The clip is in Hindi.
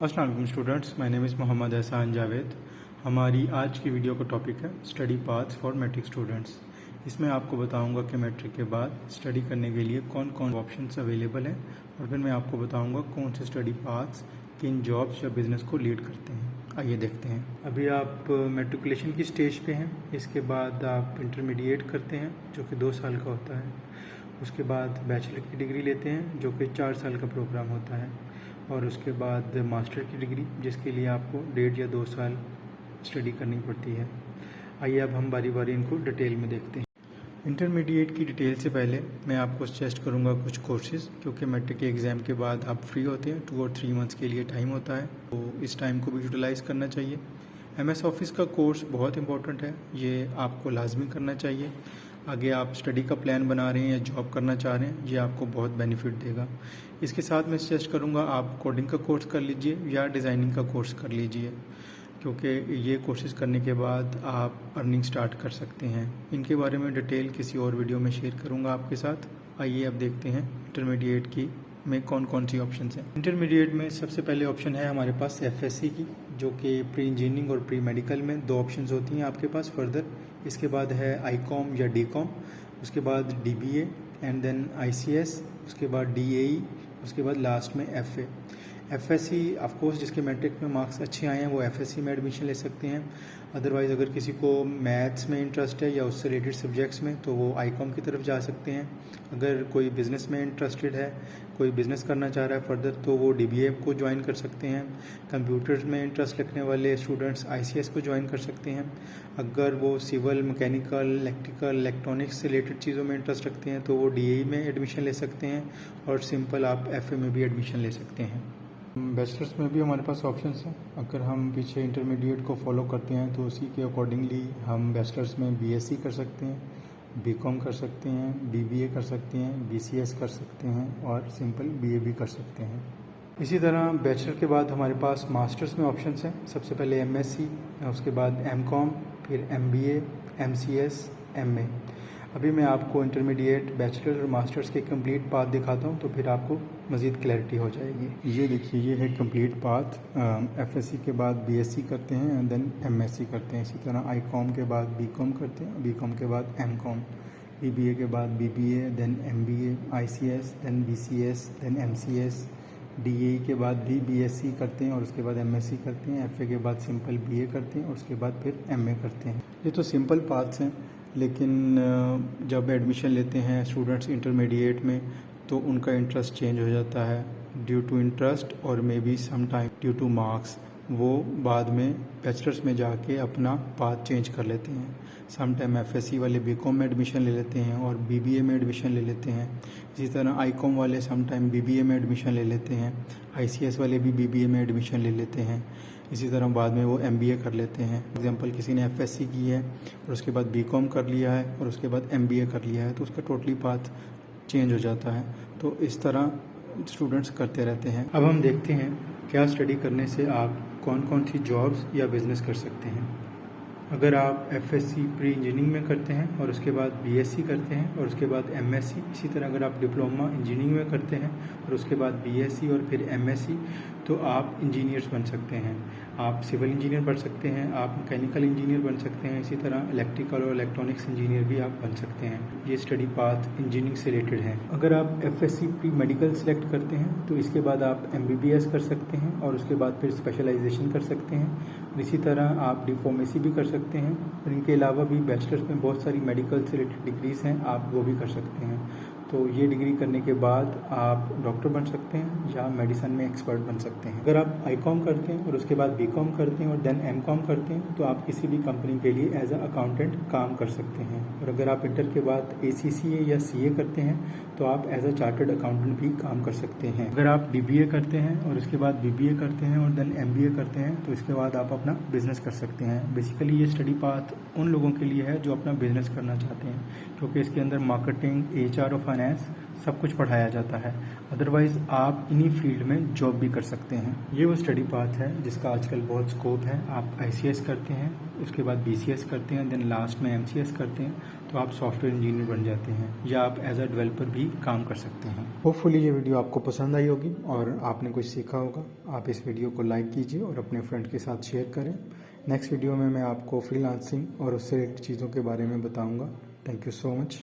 अस्सलाम वालेकुम students, my name is Mohammad Ehsan Javed. हमारी आज की वीडियो का टॉपिक है study paths for matric students. इसमें आपको बताऊंगा कि मैट्रिक के बाद स्टडी करने के लिए कौन कौन ऑप्शंस अवेलेबल हैं और फिर मैं आपको बताऊंगा कौन से स्टडी पाथ्स किन जॉब्स या बिज़नेस को लीड करते हैं। आइए देखते हैं। अभी आप मेट्रिकुलेशन की स्टेज पे हैं, इसके बाद आप इंटरमीडिएट करते हैं जो कि 2 साल का होता है। उसके बाद बैचलर की डिग्री लेते हैं जो कि 4 साल का प्रोग्राम होता है, और उसके बाद मास्टर की डिग्री जिसके लिए आपको 1.5 या 2 साल स्टडी करनी पड़ती है। आइए अब हम बारी बारी इनको डिटेल में देखते हैं। इंटरमीडिएट की डिटेल से पहले मैं आपको सजेस्ट करूंगा कुछ कोर्सेज़, क्योंकि मैट्रिक के एग्ज़ाम के बाद आप फ्री होते हैं, 2 और 3 मंथ्स के लिए टाइम होता है, तो इस टाइम को भी यूटिलाइज़ करना चाहिए। MS ऑफिस का कोर्स बहुत इंपॉर्टेंट है, ये आपको लाजमी करना चाहिए। आगे आप स्टडी का प्लान बना रहे हैं या जॉब करना चाह रहे हैं, ये आपको बहुत बेनिफिट देगा। इसके साथ मैं सजेस्ट करूँगा आप कोडिंग का कोर्स कर लीजिए या डिज़ाइनिंग का कोर्स कर लीजिए, क्योंकि ये कोर्सेज़ करने के बाद आप अर्निंग स्टार्ट कर सकते हैं। इनके बारे में डिटेल किसी और वीडियो में शेयर करूँगा आपके साथ। आइए अब देखते हैं इंटरमीडिएट की में कौन कौन सी ऑप्शंस हैं। इंटरमीडिएट में सबसे पहले ऑप्शन है हमारे पास FSC की, जो कि प्री इंजीनियरिंग और प्री मेडिकल में 2 ऑप्शंस होती हैं आपके पास फर्दर। इसके बाद है ICOM या DCOM, उसके बाद DBA एंड देन ICS, उसके बाद DAE, उसके बाद लास्ट में FA। FSC ऑफकोर्स जिसके मैट्रिक में मार्क्स अच्छे आए हैं वो FSC में एडमिशन ले सकते हैं। अदरवाइज़ अगर किसी को मैथ्स में इंटरेस्ट है या उससे रिलेटेड सब्जेक्ट्स में तो वो ICOM की तरफ जा सकते हैं। अगर कोई बिज़नेस में इंटरेस्टेड है, कोई बिज़नेस करना चाह रहा है फर्दर, तो वो DBA को ज्वाइन कर सकते हैं। कंप्यूटर्स में इंटरेस्ट रखने वाले स्टूडेंट्स ICS को ज्वाइन कर सकते हैं। अगर वो सिविल, मैकेनिकल, इलेक्ट्रिकल, इलेक्ट्रॉनिक्स से रिलेटेड चीज़ों में इंटरेस्ट रखते हैं तो वो DAE में एडमिशन ले सकते हैं, और सिंपल आप FA में भी एडमिशन ले सकते हैं। बैचलर्स में भी हमारे पास ऑप्शंस हैं। अगर हम पीछे इंटरमीडिएट को फॉलो करते हैं तो उसी के अकॉर्डिंगली हम बैचलर्स में BSc कर सकते हैं, BCom कर सकते हैं, BBA कर सकते हैं, BCS कर सकते हैं और सिंपल BA भी कर सकते हैं। इसी तरह बैचलर के बाद हमारे पास मास्टर्स में ऑप्शंस हैं। सबसे पहले MSc, उसके बाद MCom, फिर MBA, MCS, MA। अभी मैं आपको इंटरमीडिएट, बैचलर और मास्टर्स के कंप्लीट पाथ दिखाता हूँ, तो फिर आपको मज़ीद क्लैरिटी हो जाएगी। ये देखिए, ये है कंप्लीट पाथ। FSC के बाद BSc करते हैं एंड देन MSc करते हैं। इसी तरह ICOM के बाद BCom करते हैं, BCom के बाद MCom, BBA के बाद BBA, then MBA, ICS, then BCS, then MCS, DAE के बाद भी BSc करते हैं और उसके बाद MSc करते हैं। FA के बाद सिंपल BA करते हैं और उसके बाद फिर MA करते हैं। ये तो सिंपल पाथ्स हैं, लेकिन जब एडमिशन लेते हैं स्टूडेंट्स इंटरमीडिएट में तो उनका इंटरेस्ट चेंज हो जाता है ड्यू टू इंटरेस्ट और maybe some time due to marks. वो बाद में बैचलर्स में जाके अपना पाथ चेंज कर लेते हैं। सम टाइम FSC वाले BCom में एडमिशन ले लेते हैं और BBA में एडमिशन ले लेते हैं। इसी तरह ICOM वाले सम टाइम BBA में एडमिशन ले लेते हैं, ICS वाले भी BBA में एडमिशन ले लेते हैं। इसी तरह बाद में वो MBA कर लेते हैं। एग्जांपल, किसी ने FSC की है और उसके बाद BCom कर लिया है और उसके बाद MBA कर लिया है, तो उसका टोटली पाथ चेंज हो जाता है। तो इस तरह स्टूडेंट्स करते रहते हैं। अब हम देखते हैं क्या स्टडी करने से आप कौन कौन सी जॉब्स या बिज़नेस कर सकते हैं। अगर आप FSC प्री इंजीनियरिंग में करते हैं और उसके बाद BSc करते हैं और उसके बाद MSc, इसी तरह अगर आप डिप्लोमा इंजीनियरिंग में करते हैं और उसके बाद BSc और फिर MSc, तो आप इंजीनियर्स बन सकते हैं। आप सिविल इंजीनियर बन सकते हैं, आप मैकेनिकल इंजीनियर बन सकते हैं, इसी तरह इलेक्ट्रिकल और इलेक्ट्रॉनिक्स इंजीनियर भी आप बन सकते हैं। ये स्टडी पाथ इंजीनियरिंग से रिलेटेड है। अगर आप FSC प्री मेडिकल सेलेक्ट करते हैं तो इसके बाद आप MBBS कर सकते हैं और उसके बाद फिर स्पेशलाइजेशन कर सकते हैं, और इसी तरह आप D-Pharmacy भी कर सकते हैं। और इनके अलावा भी बैचलर्स में बहुत सारी मेडिकल से रिलेटेड डिग्रीज़ हैं, आप वो भी कर सकते हैं। तो ये डिग्री करने के बाद आप डॉक्टर बन सकते हैं या मेडिसिन में एक्सपर्ट बन सकते हैं। अगर आप ICOM करते हैं और उसके बाद BCom करते हैं और देन MCom करते हैं तो आप किसी भी कंपनी के लिए एज अ अकाउंटेंट काम कर सकते हैं। और अगर आप इंटर के बाद ACCA या CA करते हैं तो आप एज अ चार्टर्ड अकाउंटेंट भी काम कर सकते हैं। अगर आप DBA करते हैं और उसके बाद BBA करते हैं और देन MBA करते हैं तो इसके बाद आप अपना बिजनेस कर सकते हैं। बेसिकली ये स्टडी पाथ उन लोगों के लिए है जो अपना बिजनेस करना चाहते हैं, क्योंकि इसके अंदर मार्केटिंग, HR और फाइनेंस सब कुछ पढ़ाया जाता है। अदरवाइज़ आप इन्हीं फील्ड में जॉब भी कर सकते हैं। ये वो स्टडी पाथ है जिसका आजकल बहुत स्कोप है। आप ICS करते हैं, उसके बाद BCS करते हैं, देन लास्ट में MCS करते हैं, तो आप सॉफ्टवेयर इंजीनियर बन जाते हैं या आप एज अ डेवलपर भी काम कर सकते हैं। होपफुली ये वीडियो आपको पसंद आई होगी और आपने कुछ सीखा होगा। आप इस वीडियो को लाइक कीजिए और अपने फ्रेंड के साथ शेयर करें। नेक्स्ट वीडियो में मैं आपको फ्रीलांसिंग और उससे रिलेटेड चीज़ों के बारे में बताऊंगा। Thank you so much.